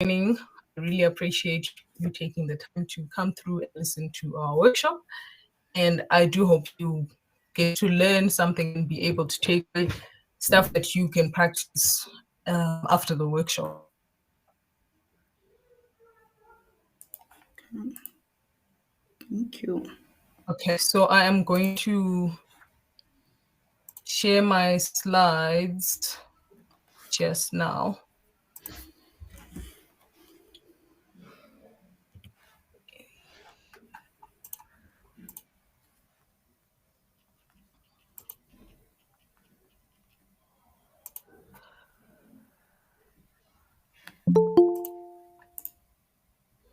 joining. I really appreciate you taking the time to come through and listen to our workshop. And I do hope you get to learn something and be able to take stuff that you can practice after the workshop. Thank you. Okay, so I am going to share my slides just now.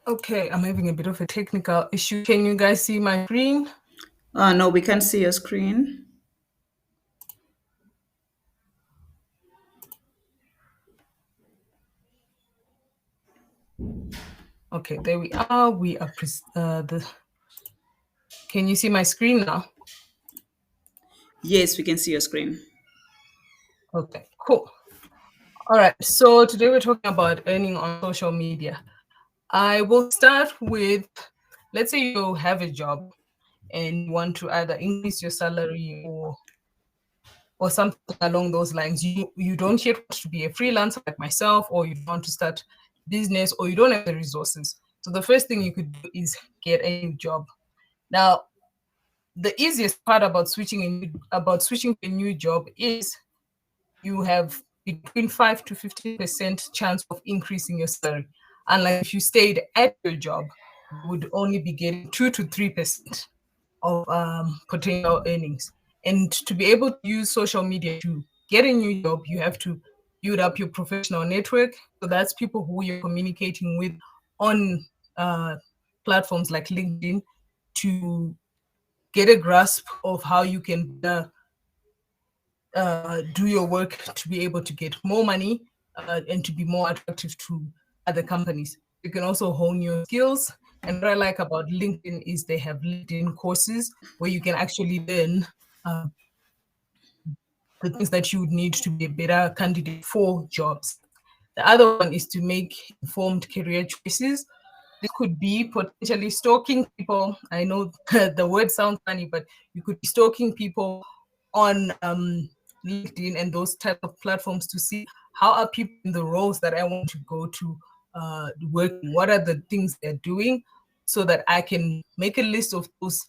Okay, I'm having a bit of a technical issue. Can you guys see my screen? No, we can't see your screen. Okay, there we are. We are Can you see my screen now? Yes, we can see your screen. Okay, cool. All right, so today we're talking about earning on social media. I will start with, let's say you have a job and you want to either increase your salary or something along those lines. You don't yet want to be a freelancer like myself, or you want to start business, or you don't have the resources. So the first thing you could do is get a new job. Now, the easiest part about switching to a new job is you have between 5 to 15% chance of increasing your salary. Unlike if you stayed at your job, you would only be getting 2 to 3% of potential earnings. And to be able to use social media to get a new job, you have to build up your professional network. So that's people who you're communicating with on platforms like LinkedIn to get a grasp of how you can do your work to be able to get more money and to be more attractive to other companies. You can also hone your skills. And what I like about LinkedIn is they have LinkedIn courses where you can actually learn the things that you would need to be a better candidate for jobs. The other one is to make informed career choices. This could be potentially stalking people. I know the word sounds funny, but you could be stalking people on LinkedIn and those type of platforms to see how are people in the roles that I want to go to work. What are the things they're doing, so that I can make a list of those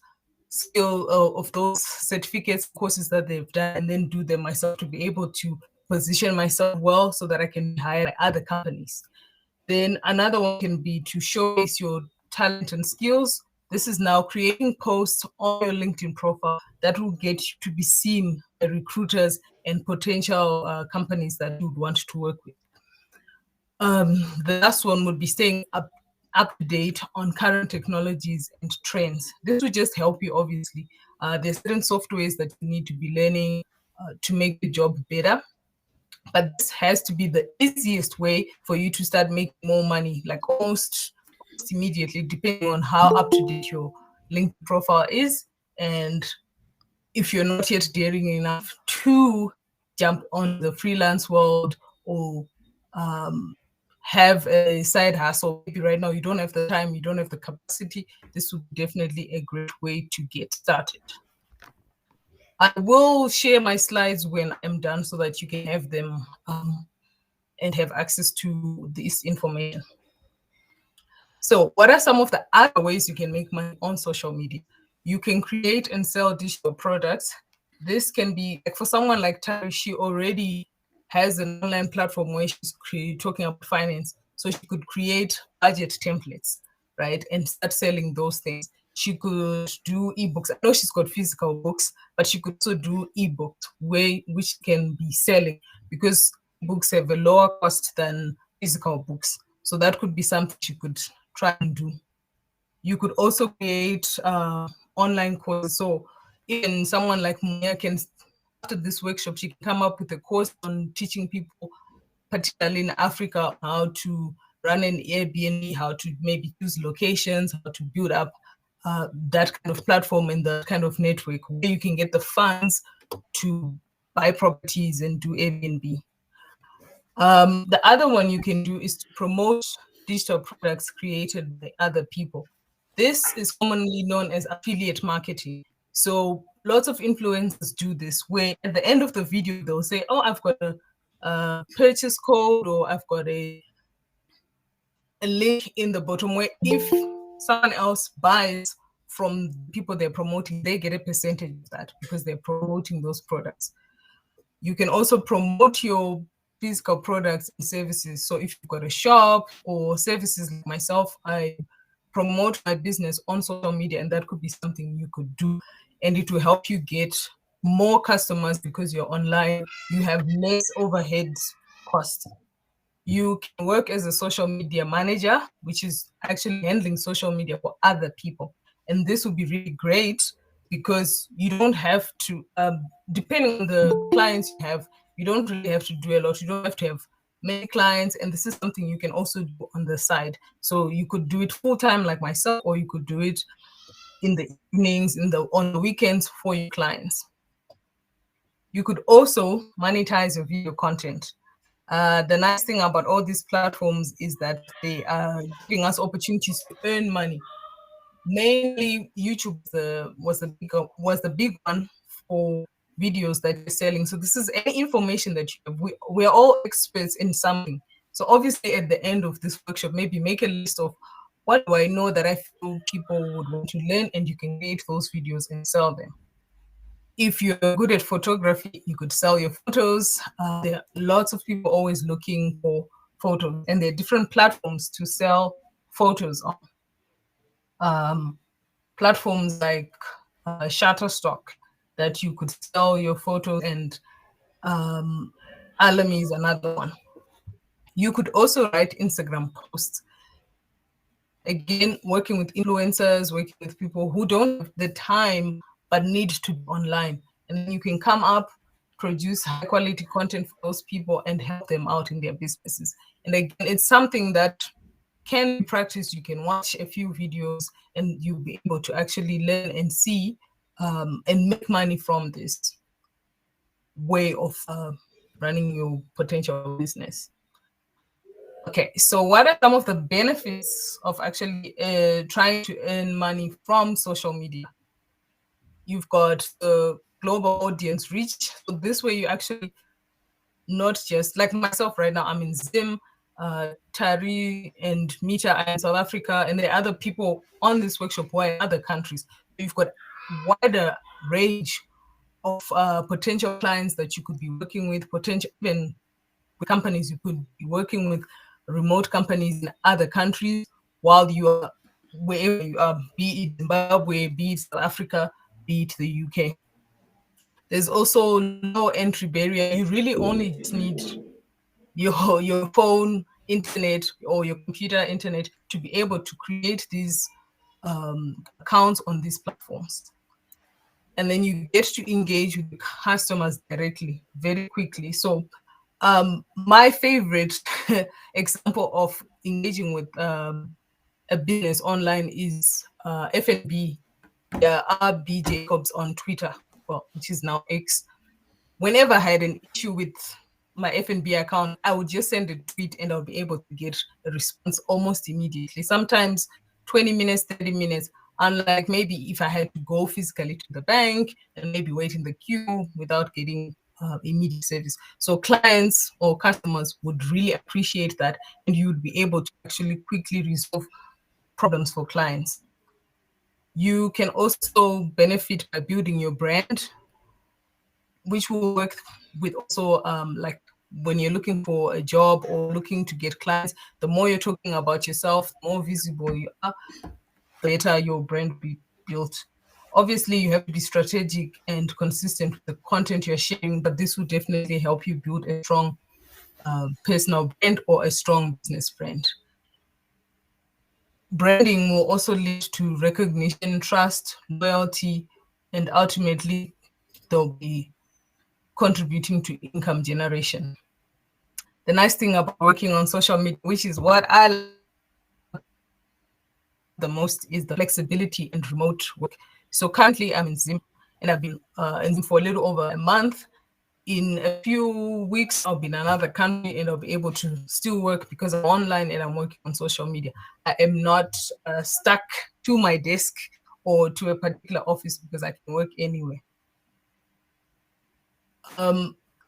of those certificates, courses that they've done, and then do them myself to be able to position myself well so that I can be hired by other companies. Then another one can be to showcase your talent and skills. This is now creating posts on your LinkedIn profile that will get you to be seen by recruiters and potential companies that you would want to work with. The last one would be staying up to date on current technologies and trends. This will just help you, obviously. There's certain softwares that you need to be learning to make the job better. But this has to be the easiest way for you to start making more money, like almost immediately, depending on how up to date your LinkedIn profile is. And if you're not yet daring enough to jump on the freelance world or have a side hustle, maybe right now you don't have the time, you don't have the capacity, this would be definitely a great way to get started. I will share my slides when I'm done so that you can have them and have access to this information. So what are some of the other ways you can make money on social media? You can create and sell digital products. This can be, like for someone like Tarie, she already has an online platform where she's talking about finance. So she could create budget templates, right? And start selling those things. She could do ebooks. I know she's got physical books, but she could also do ebooks which can be selling, because books have a lower cost than physical books. So that could be something she could try and do. You could also create online courses. So even someone like Moyo can, after this workshop, she can come up with a course on teaching people, particularly in Africa, how to run an Airbnb, how to maybe choose locations, how to build up that kind of platform and that kind of network where you can get the funds to buy properties and do Airbnb. The other one you can do is to promote digital products created by other people. This is commonly known as affiliate marketing. So lots of influencers do this, where at the end of the video, they'll say, oh, I've got a purchase code, or I've got a link in the bottom where if someone else buys from people they're promoting, they get a percentage of that because they're promoting those products. You can also promote your physical products and services. So if you've got a shop or services like myself, I promote my business on social media, and that could be something you could do. And it will help you get more customers because you're online. You have less overhead costs. You can work as a social media manager, which is actually handling social media for other people. And this would be really great because you don't have to, depending on the clients you have, you don't really have to do a lot. You don't have to have many clients. And this is something you can also do on the side. So you could do it full time like myself, or you could do it in the evenings, on the weekends for your clients. You could also monetize your video content. The nice thing about all these platforms is that they are giving us opportunities to earn money. Mainly, YouTube was the big one for videos that you're selling. So this is any information that you have. We're all experts in something. So obviously, at the end of this workshop, maybe make a list of what do I know that I feel people would want to learn, and you can create those videos and sell them. If you're good at photography, you could sell your photos. There are lots of people always looking for photos, and there are different platforms to sell photos on. Platforms like Shutterstock, that you could sell your photos, and Alamy is another one. You could also write Instagram posts. Again, working with influencers, working with people who don't have the time but need to be online. And then you can come up, produce high quality content for those people and help them out in their businesses. And again, it's something that can be practiced. You can watch a few videos and you'll be able to actually learn and see and make money from this way of running your potential business. Okay, so what are some of the benefits of actually trying to earn money from social media? You've got the global audience reach. So this way you actually, not just like myself right now, I'm in Zim, Tarie and Mittah are in South Africa, and there are other people on this workshop who are in other countries. So you've got wider range of potential clients that you could be working with, potential even with companies you could be working with, remote companies in other countries while you are wherever you are, be it Zimbabwe, be it South Africa, be it the UK. There's also no entry barrier. You really only just need your phone internet or your computer internet to be able to create these accounts on these platforms. And then you get to engage with customers directly, very quickly. So my favorite example of engaging with a business online is F&B. There are B Jacobs on Twitter, well, which is now X. Whenever I had an issue with my F&B account, I would just send a tweet and I'll be able to get a response almost immediately. Sometimes 20 minutes, 30 minutes, unlike maybe if I had to go physically to the bank and maybe wait in the queue without getting immediate service. So clients or customers would really appreciate that, and you would be able to actually quickly resolve problems for clients. You can also benefit by building your brand, which will work with also like when you're looking for a job or looking to get clients. The more you're talking about yourself, the more visible you are, the better your brand will be built. Obviously, you have to be strategic and consistent with the content you're sharing, but this will definitely help you build a strong personal brand or a strong business brand. Branding will also lead to recognition, trust, loyalty, and ultimately they'll be contributing to income generation. The nice thing about working on social media, which is what I love the most, is the flexibility and remote work. So currently I'm in Zim, and I've been in Zim for a little over a month. in a few weeks, I'll be in another country and I'll be able to still work because I'm online and I'm working on social media. I am not stuck to my desk or to a particular office because I can work anywhere.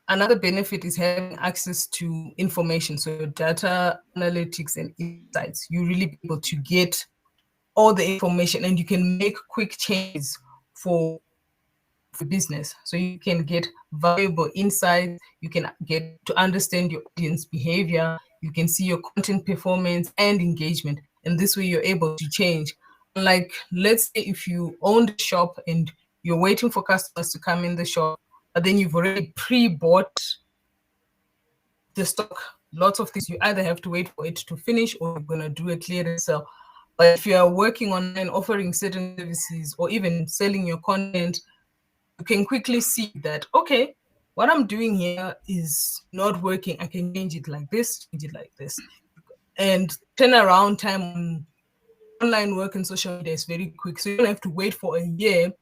Another benefit is having access to information. So your data analytics and insights, you really be able to get all the information and you can make quick changes for business. So you can get valuable insights, you can get to understand your audience behavior, you can see your content performance and engagement. And this way you're able to change. Like, let's say if you own the shop and you're waiting for customers to come in the shop, but then you've already pre-bought the stock. Lots of things you either have to wait for it to finish or you're going to do a clearance sale. But if you are working online, offering certain services or even selling your content, you can quickly see that, okay, what I'm doing here is not working. I can change it like this, change it like this. And turnaround time on online work and social media is very quick. So you don't have to wait for a year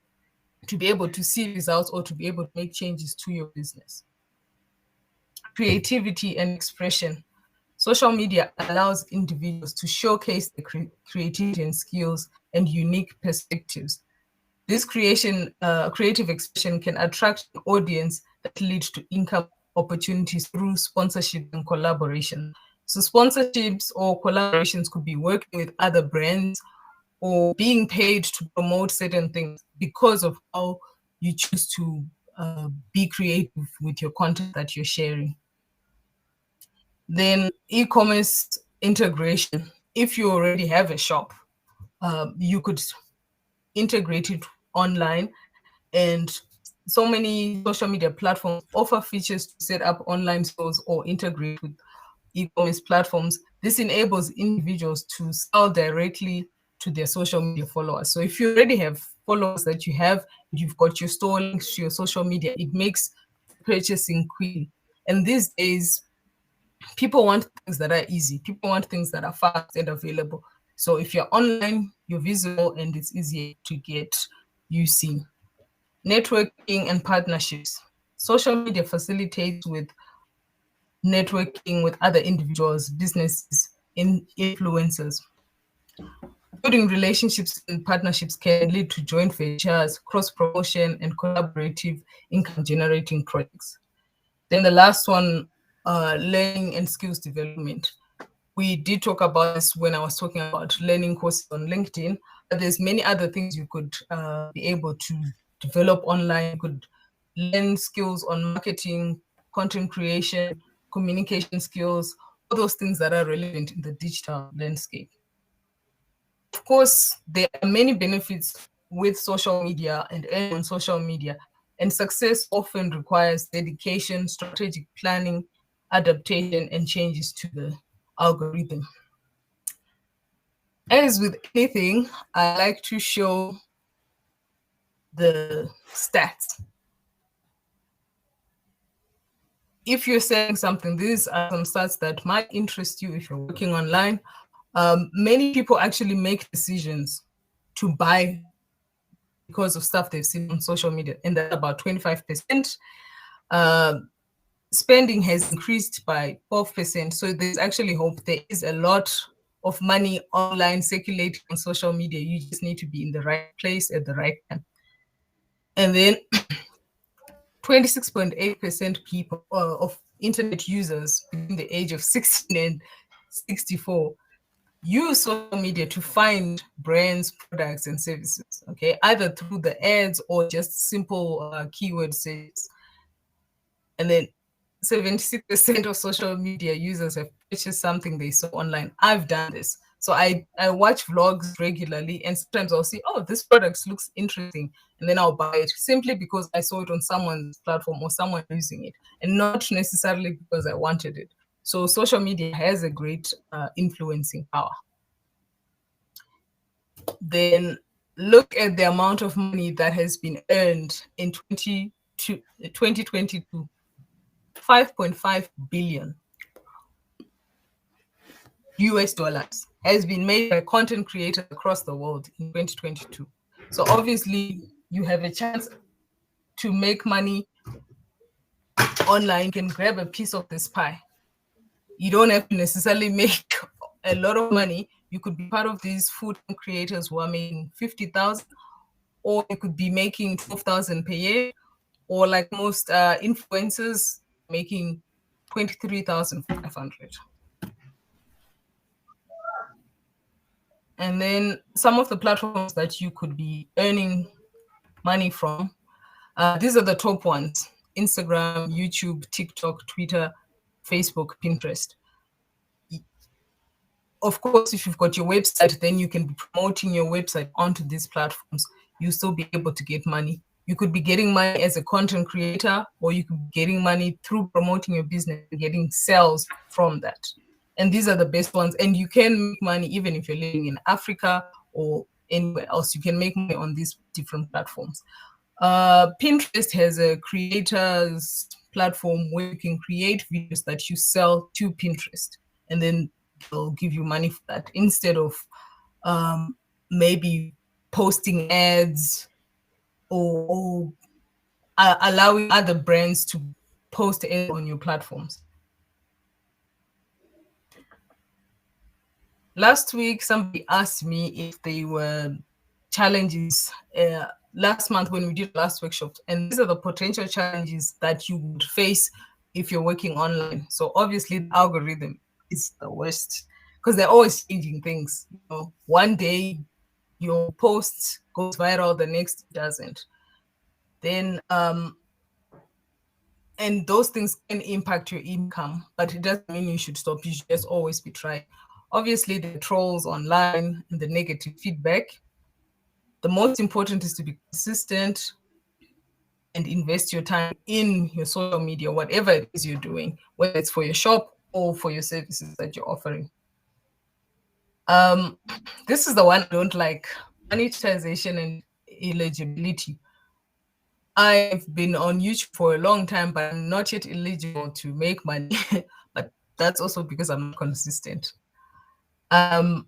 to be able to see results or to be able to make changes to your business. Creativity and expression. Social media allows individuals to showcase their creativity and skills and unique perspectives. This creative expression can attract an audience that leads to income opportunities through sponsorship and collaboration. So sponsorships or collaborations could be working with other brands or being paid to promote certain things because of how you choose to be creative with your content that you're sharing. Then e-commerce integration. If you already have a shop, you could integrate it online, and so many social media platforms offer features to set up online stores or integrate with e-commerce platforms. This enables individuals to sell directly to their social media followers. So if you already have followers that you have, you've got your store links to your social media, it makes purchasing quick. And these days, people want things that are easy. People want things that are fast and available. So if you're online, you're visible and it's easier to get you seen. Networking and partnerships. Social media facilitates with networking with other individuals, businesses, influencers. Building relationships and partnerships can lead to joint ventures, cross promotion, and collaborative income generating projects. Then the last one, learning and skills development. We did talk about this when I was talking about learning courses on LinkedIn, but there's many other things you could be able to develop online. You could learn skills on marketing, content creation, communication skills, all those things that are relevant in the digital landscape. Of course, there are many benefits with social media and earning on social media, and success often requires dedication, strategic planning, adaptation, and changes to the algorithm. As with anything, I like to show the stats. If you're selling something, these are some stats that might interest you if you're working online. Many people actually make decisions to buy because of stuff they've seen on social media, and that's about 25%. Spending has increased by 12%. So there's actually hope. There is a lot of money online circulating on social media. You just need to be in the right place at the right time. And then 26.8% people of internet users between the age of 16 and 64 use social media to find brands, products, and services, okay, either through the ads or just simple keyword searches. And then 76% of social media users have purchased something they saw online. I've done this. So I watch vlogs regularly, and sometimes I'll see, oh, this product looks interesting, and then I'll buy it simply because I saw it on someone's platform or someone using it, and not necessarily because I wanted it. So social media has a great influencing power. Then look at the amount of money that has been earned in 2022. 5.5 billion US dollars has been made by content creators across the world in 2022. So obviously you have a chance to make money online, you can grab a piece of this pie. You don't have to necessarily make a lot of money. You could be part of these food creators who are making 50,000, or you could be making 12,000 per year, or like most influencers making 23,500. And then some of the platforms that you could be earning money from, these are the top ones: Instagram, YouTube, TikTok, Twitter, Facebook, Pinterest. Of course, if you've got your website, then you can be promoting your website onto these platforms. You still be able to get money. You could be getting money as a content creator, or you could be getting money through promoting your business and getting sales from that. And these are the best ones. And you can make money even if you're living in Africa or anywhere else. You can make money on these different platforms. Pinterest has a creators platform where you can create videos that you sell to Pinterest, and then they'll give you money for that instead of maybe posting ads, or allowing other brands to post ads on your platforms. Last week, somebody asked me if there were challenges last month when we did last workshop, and these are the potential challenges that you would face if you're working online. So obviously the algorithm is the worst because they're always changing things. You know, one day your post goes viral, the next it doesn't. Then and those things can impact your income, but it doesn't mean you should stop. You should just always be trying. Obviously, the trolls online and the negative feedback. The most important is to be consistent and invest your time in your social media, whatever it is you're doing, whether it's for your shop or for your services that you're offering. This is the one I don't like: monetization and eligibility. I've been on YouTube for a long time, but I'm not yet eligible to make money. But that's also because I'm not consistent. Some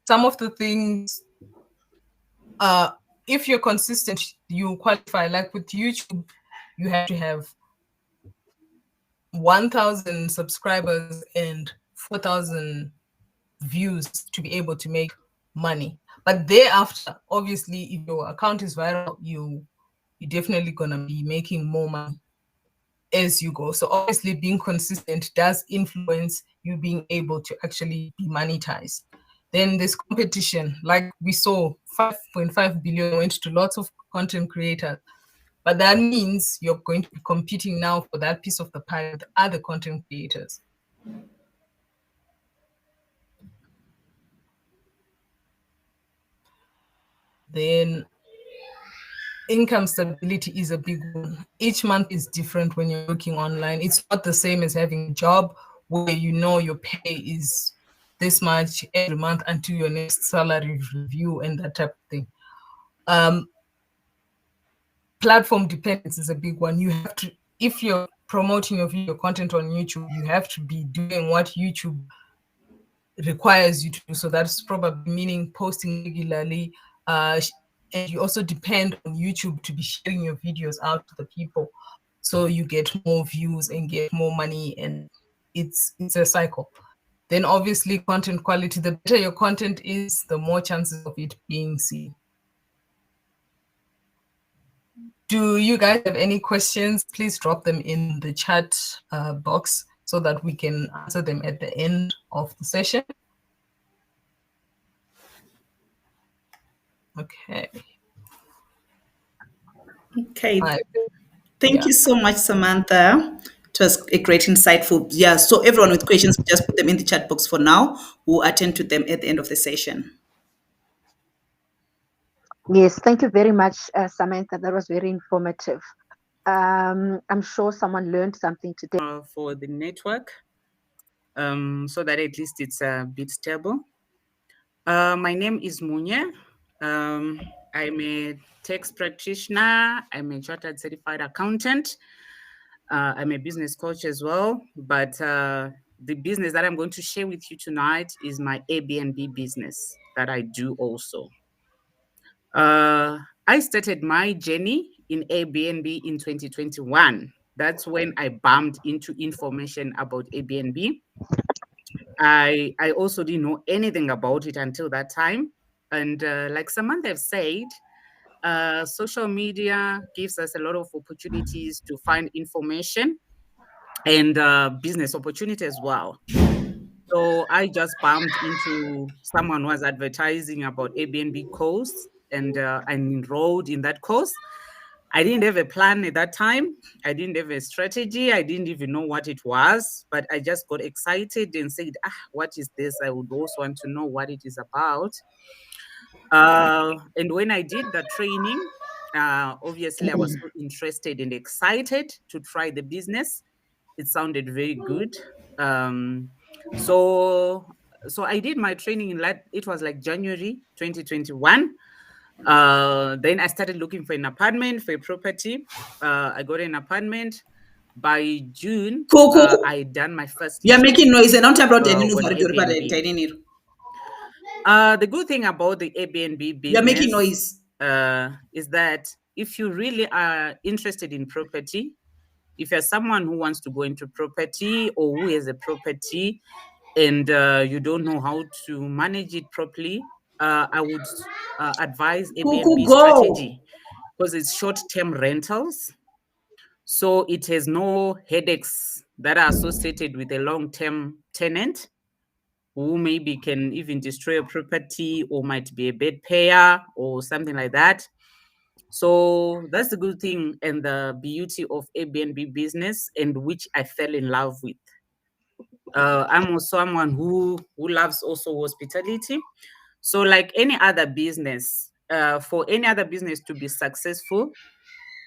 of the things, if you're consistent, you qualify. Like with YouTube, you have to have 1,000 subscribers and 4,000 views to be able to make money. But thereafter, obviously, if your account is viral, you're definitely gonna be making more money as you go. So obviously being consistent does influence you being able to actually be monetized. Then there's competition. Like we saw, 5.5 billion went to lots of content creators. But that means you're going to be competing now for that piece of the pie with other content creators. Then income stability is a big one. Each month is different when you're working online. It's not the same as having a job where you know your pay is this much every month until your next salary review and that type of thing. Platform dependence is a big one. You have to, if you're promoting your video content on YouTube, you have to be doing what YouTube requires you to do. So that's probably meaning posting regularly. And you also depend on YouTube to be sharing your videos out to the people, so you get more views and get more money, and it's a cycle. Then obviously content quality. The better your content is, the more chances of it being seen. Do you guys have any questions? Please drop them in the chat box so that we can answer them at the end of the session. Okay. Okay. Thank you so much, Samantha. It was a great insightful. Yeah. So everyone with questions, just put them in the chat box for now. We'll attend to them at the end of the session. Yes, thank you very much, Samantha. That was very informative. I'm sure someone learned something today. For the network, so that at least it's a bit stable. My name is Munya. I'm a tax practitioner. I'm a chartered certified accountant. I'm a business coach as well. But the business that I'm going to share with you tonight is my Airbnb business that I do also. I started my journey in Airbnb in 2021. That's when I bumped into information about Airbnb. I also didn't know anything about it until that time. And like Samantha have said, social media gives us a lot of opportunities to find information and business opportunity as well. So I just bumped into someone who was advertising about Airbnb course, and I enrolled in that course. I didn't have a plan at that time. I didn't have a strategy. I didn't even know what it was, but I just got excited and said, what is this? I would also want to know what it is about. And when I did the training, obviously I was so interested and excited to try the business. It sounded very good. Um, so so I did my training in it was like January 2021. Then I started looking for an apartment, for a property. I got an apartment. By June, Coco, I done my first you're listing making noise. And don't have brought any on for Airbnb. the The good thing about the Airbnb You're making business noise. is that if you really are interested in property, if you're someone who wants to go into property or who has a property and you don't know how to manage it properly, I would advise Coco, Airbnb go. strategy because it's short-term rentals. So it has no headaches that are associated with a long-term tenant who maybe can even destroy a property or might be a bad payer or something like that. So that's the good thing and the beauty of Airbnb business, and which I fell in love with. I'm also someone who loves also hospitality. So like any other business, for any other business to be successful,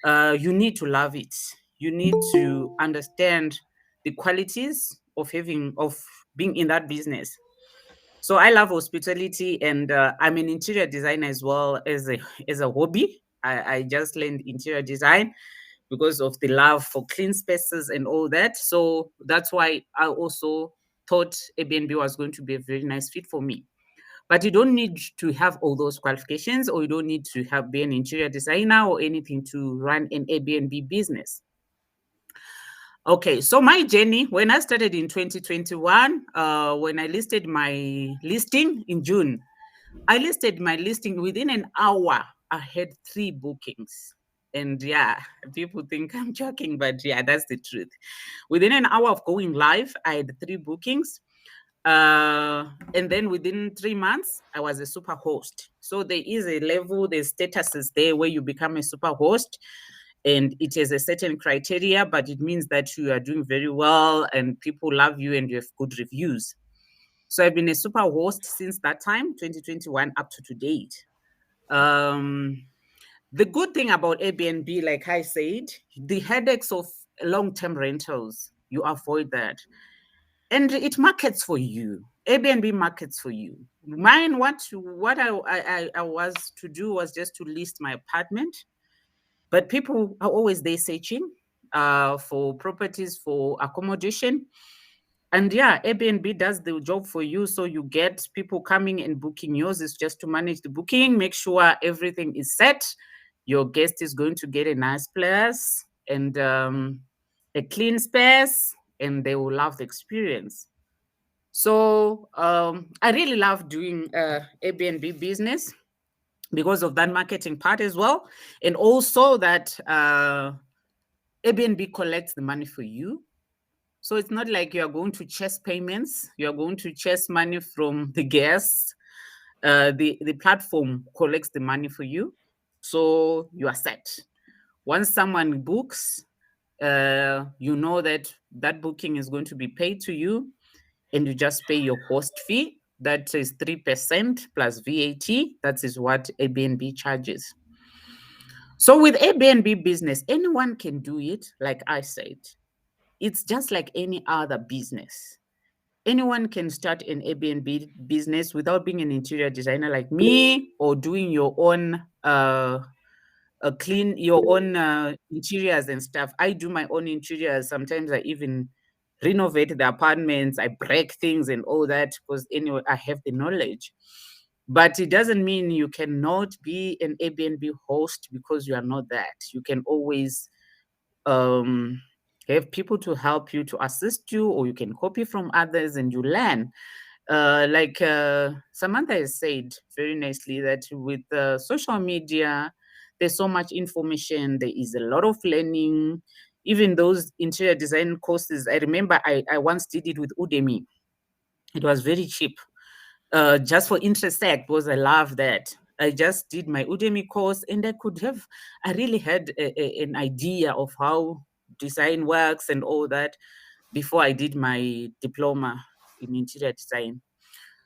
you need to love it. You need to understand the qualities of being in that business. So I love hospitality, and I'm an interior designer as well as a hobby. I just learned interior design because of the love for clean spaces and all that. So that's why I also thought Airbnb was going to be a very nice fit for me. But you don't need to have all those qualifications, or you don't need to be an interior designer or anything to run an Airbnb business. Okay, so my journey, when I started in 2021, when I listed my listing in June, I listed my listing within an hour. I had 3 bookings. And yeah, people think I'm joking, but yeah, that's the truth. Within an hour of going live, I had 3 bookings. And then within 3 months, I was a super host. So there is a level, there's statuses there where you become a super host. And it has a certain criteria, but it means that you are doing very well and people love you and you have good reviews. So I've been a super host since that time, 2021 up to date. The good thing about Airbnb, like I said, the headaches of long-term rentals, you avoid that. And it markets for you. Airbnb markets for you. Mine, what I was to do was just to list my apartment. But people are always there searching for properties, for accommodation. And yeah, Airbnb does the job for you. So you get people coming and booking. Yours is just to manage the booking, make sure everything is set. Your guest is going to get a nice place and a clean space, and they will love the experience. So I really love doing Airbnb business because of that marketing part as well. And also that Airbnb collects the money for you. So it's not like you're going to chase payments, you're going to chase money from the guests. The platform collects the money for you. So you are set. Once someone books, you know that that booking is going to be paid to you, and you just pay your host fee. That is 3% plus VAT. That is what Airbnb charges. So with Airbnb business, anyone can do it, like I said. It's just like any other business. Anyone can start an Airbnb business without being an interior designer like me, or doing your own clean your own interiors and stuff. I do my own interiors. Sometimes I even renovate the apartments. I break things and all that because anyway, I have the knowledge. But it doesn't mean you cannot be an Airbnb host because you are not that. You can always have people to help you, to assist you, or you can copy from others and you learn. Like Samantha has said very nicely, that with social media, there's so much information, there is a lot of learning. Even those interior design courses, I remember I once did it with Udemy. It was very cheap, just for interest sake, because I love that. I just did my Udemy course, and I really had an idea of how design works and all that before I did my diploma in interior design.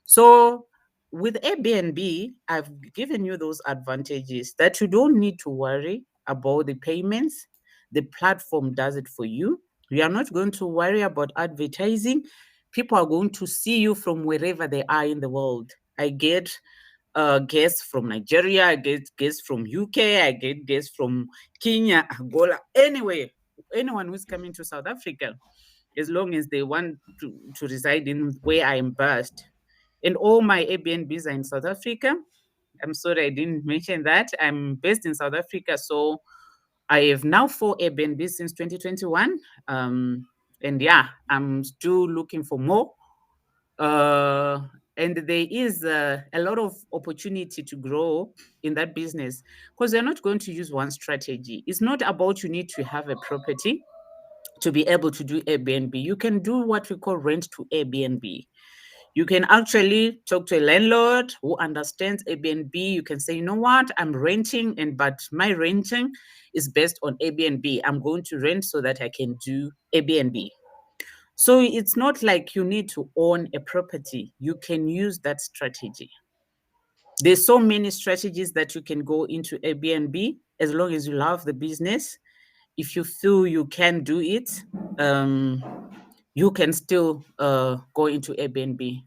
So with Airbnb, I've given you those advantages that you don't need to worry about the payments. The platform does it for you. You are not going to worry about advertising. People are going to see you from wherever they are in the world. I get guests from Nigeria, I get guests from UK, I get guests from Kenya, Angola, anyway, anyone who's coming to South Africa, as long as they want to reside in where I am based. And all my Airbnbs are in South Africa. I'm sorry I didn't mention that. I'm based in South Africa, so I have now 4 Airbnbs since 2021. And yeah, I'm still looking for more. And there is a lot of opportunity to grow in that business, because you're not going to use one strategy. It's not about you need to have a property to be able to do Airbnb. You can do what we call rent to Airbnb. You can actually talk to a landlord who understands Airbnb. You can say, you know what, I'm renting, but my renting is based on Airbnb. I'm going to rent so that I can do Airbnb. So it's not like you need to own a property. You can use that strategy. There's so many strategies that you can go into Airbnb as long as you love the business. If you feel you can do it, you can still go into Airbnb.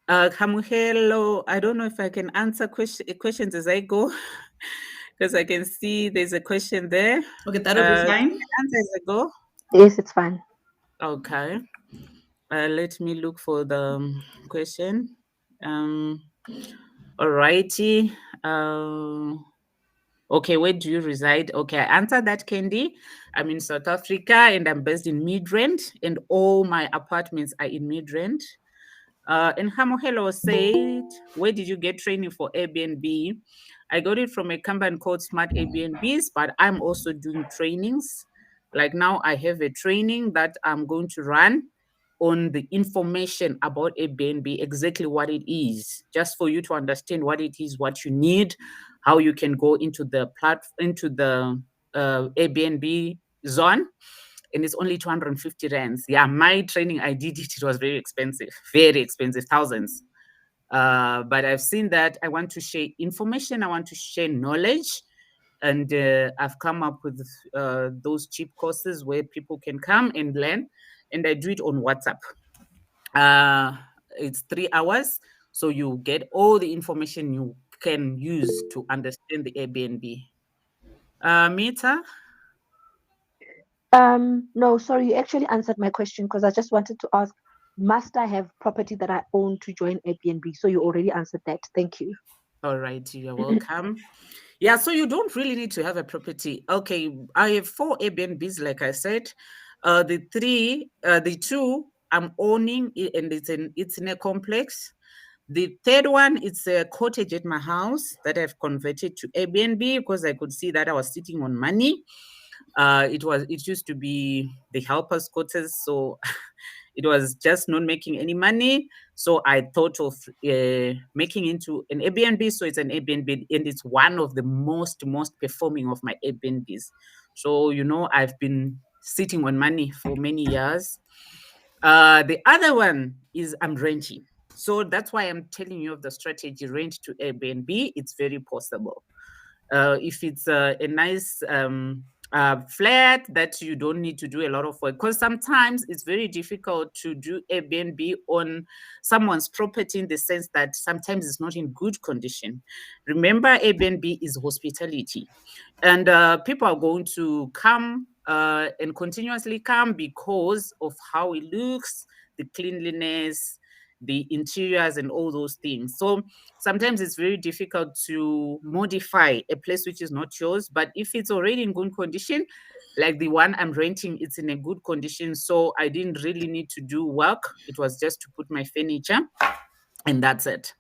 Kamuhelo, I don't know if I can answer questions as I go, because I can see there's a question there. Okay, that'll be fine. Answer as I go. Yes, it's fine. Okay. Let me look for the question. Alrighty. Okay, where do you reside? Okay, I answered that, Candy. I'm in South Africa and I'm based in Midrand, and all my apartments are in Midrand. And Hamohelo said, where did you get training for Airbnb? I got it from a company called Smart Airbnbs, but I'm also doing trainings. Like now, I have a training that I'm going to run on the information about Airbnb, exactly what it is, just for you to understand what it is, what you need, how you can go into the Airbnb zone. And it's only 250 rands. Yeah, my training, I did it. It was very expensive, thousands. But I've seen that I want to share information. I want to share knowledge. And I've come up with those cheap courses where people can come and learn. And I do it on WhatsApp. It's 3 hours. So you get all the information you can use to understand the Airbnb. Mittah? No, sorry, you actually answered my question because I just wanted to ask, must I have property that I own to join Airbnb? So you already answered that. Thank you. All right, you're welcome. Yeah, so you don't really need to have a property. Okay, I have 4 Airbnbs, like I said. The 2 I'm owning, and it's in a complex. The third one, it's a cottage at my house that I've converted to Airbnb because I could see that I was sitting on money. It used to be the helpers quarters, so it was just not making any money. So I thought of making into an Airbnb. So it's an Airbnb, and it's one of the most performing of my Airbnbs. So I've been sitting on money for many years. The other one is I'm renting. So that's why I'm telling you of the strategy, rent to Airbnb. It's very possible. If it's a nice flat that you don't need to do a lot of work, because sometimes it's very difficult to do Airbnb on someone's property, in the sense that sometimes it's not in good condition. Remember, Airbnb is hospitality, and people are going to come and continuously come because of how it looks, the cleanliness, the interiors, and all those things. So sometimes it's very difficult to modify a place which is not yours, but if it's already in good condition, Like the one I'm renting, it's in a good condition, so I didn't really need to do work. It was just to put my furniture, and that's it.